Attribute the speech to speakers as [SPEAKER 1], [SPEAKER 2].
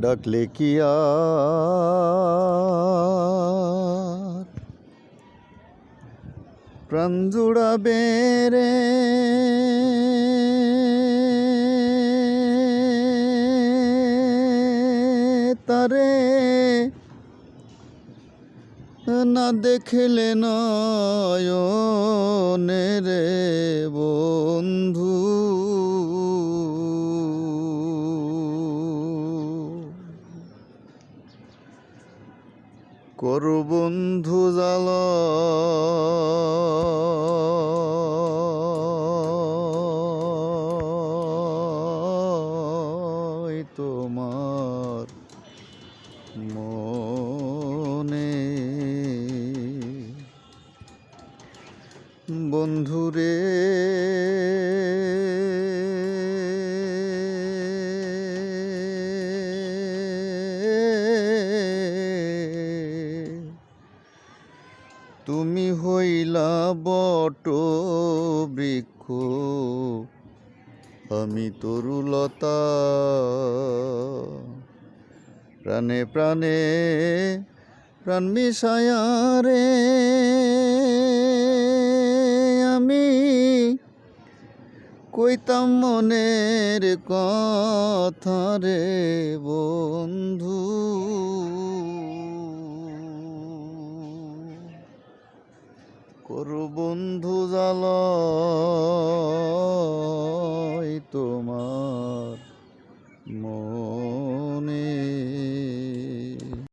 [SPEAKER 1] ডাকলে কি আর প্রাণ জুড়াবে রে? তারে না দেখলে নয়নে রে বন্ধু, করো বন্ধু জ্বালা তোমার মনে বন্ধুরে। তুমি হইলা বট বৃক্ষ, আমি তরুলতা, প্রাণে প্রাণে প্রাণ মিশায়া রে আমি কইতাম মনের কথা রে বন্ধু। করো বন্ধু জ্বালা